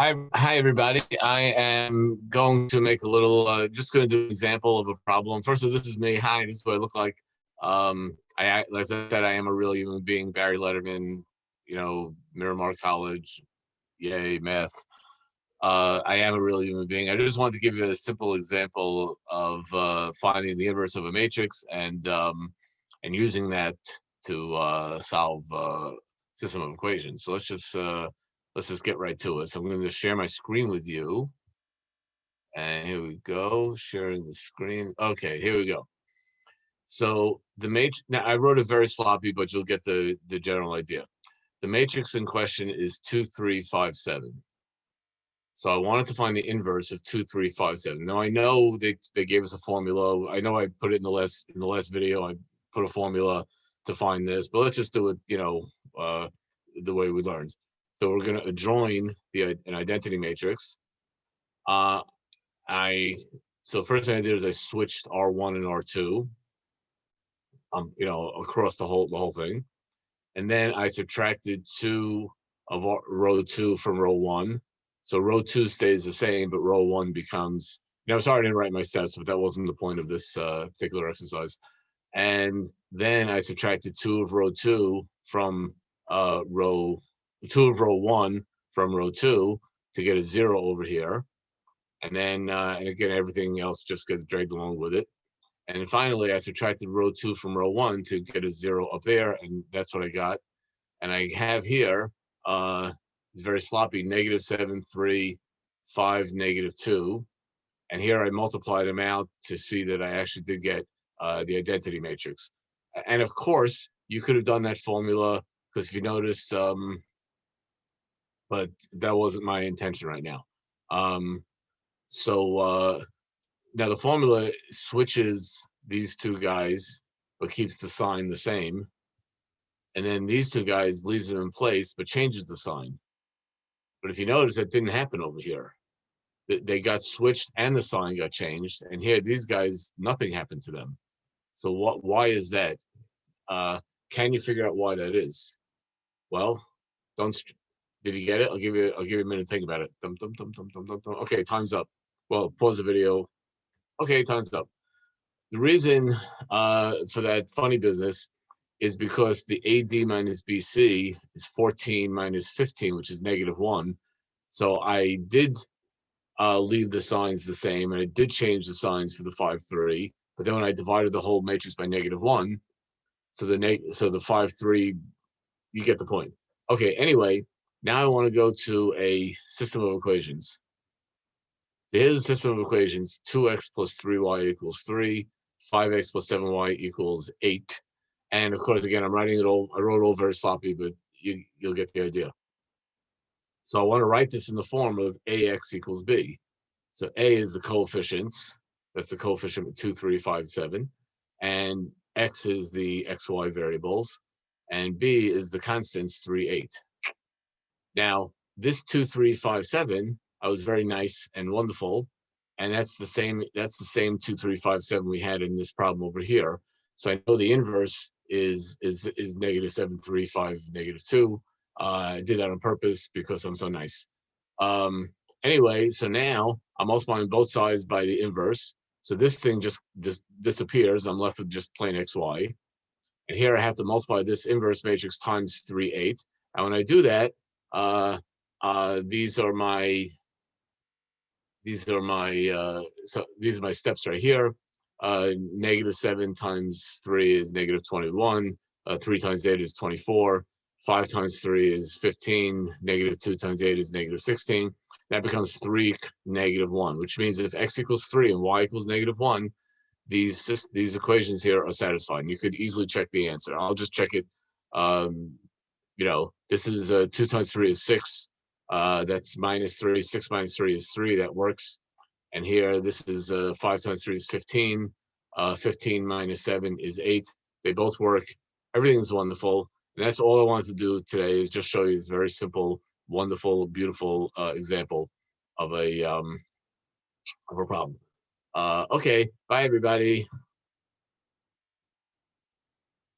Hi, everybody. I am going to make a little, just going to do an example of a problem. First of all, this is me. Hi, this is what I look like. As I said, I am a real human being. Barry Letterman, Miramar College, yay, math. I am a real human being. I just wanted to give you a simple example of finding the inverse of a matrix and using that to solve system of equations. So let's just get right to it. So I'm going to share my screen with you. And here we go, sharing the screen. Okay, here we go. So the matrix, now I wrote it very sloppy, but you'll get the general idea. The matrix in question is 2, 3, 5, 7. So I wanted to find the inverse of 2, 3, 5, 7. Now I know they gave us a formula. I know I put it in the last video. I put a formula to find this, but let's just do it, the way we learned. So we're going to adjoin an identity matrix. So first thing I did is I switched R1 and R2, across the whole thing, and then I subtracted 2 of row 2 from row 1. So row 2 stays the same, but row 1 becomes. Sorry I didn't write my steps, but that wasn't the point of this particular exercise. And then I subtracted 2 of row 2 from row 1 from row 2 to get a 0 over here. And then, and again, everything else just gets dragged along with it. And finally, I subtracted row 2 from row 1 to get a 0 up there, and that's what I got. And I have here, it's very sloppy, -7, 3, 5, -2. And here I multiplied them out to see that I actually did get the identity matrix. And of course, you could have done that formula, because if you notice, but that wasn't my intention right now. So now the formula switches these two guys, but keeps the sign the same. And then these two guys leaves them in place, but changes the sign. But if you notice, that didn't happen over here. They got switched and the sign got changed. And here, these guys, nothing happened to them. So why is that? Can you figure out why that is? Well, did you get it? I'll give you a minute to think about it. Okay, time's up. Well, pause the video. Okay, time's up. The reason for that funny business is because the AD minus BC is 14 minus 15, which is -1. So I did leave the signs the same, and I did change the signs for the 5, 3. But then when I divided the whole matrix by -1, so the 5, 3, you get the point. Okay, anyway, now I want to go to a system of equations. So here's a system of equations: 2x plus 3y equals 3, 5x plus 7y equals 8. And of course, again, I wrote it all very sloppy, but you'll get the idea. So I want to write this in the form of ax equals b. So a is the coefficients. That's the coefficient of 2, 3, 5, 7. And x is the xy variables. And b is the constants, 3, 8. Now, this 2, 3, 5, 7, I was very nice and wonderful. And that's the same 2, 3, 5, 7 we had in this problem over here. So I know the inverse is -7, 3, 5, -2. I did that on purpose because I'm so nice. Anyway, so now I'm multiplying both sides by the inverse. So this thing just disappears. I'm left with just plain xy. And here I have to multiply this inverse matrix times 3, 8. And when I do that, these are my steps right here. -7 times 3 is -21. 3 times 8 is 24. 5 times 3 is 15. -2 times 8 is -16. That becomes 3, -1, which means if x equals 3 and y equals -1, these equations here are satisfied. And you could easily check the answer. I'll just check it. This is 2 times 3 is 6. That's -3. 6 minus 3 is 3. That works. And here, this is 5 times 3 is 15. 15 minus 7 is 8. They both work. Everything's wonderful. And that's all I wanted to do today, is just show you this very simple, wonderful, beautiful example of a problem. Okay, bye everybody.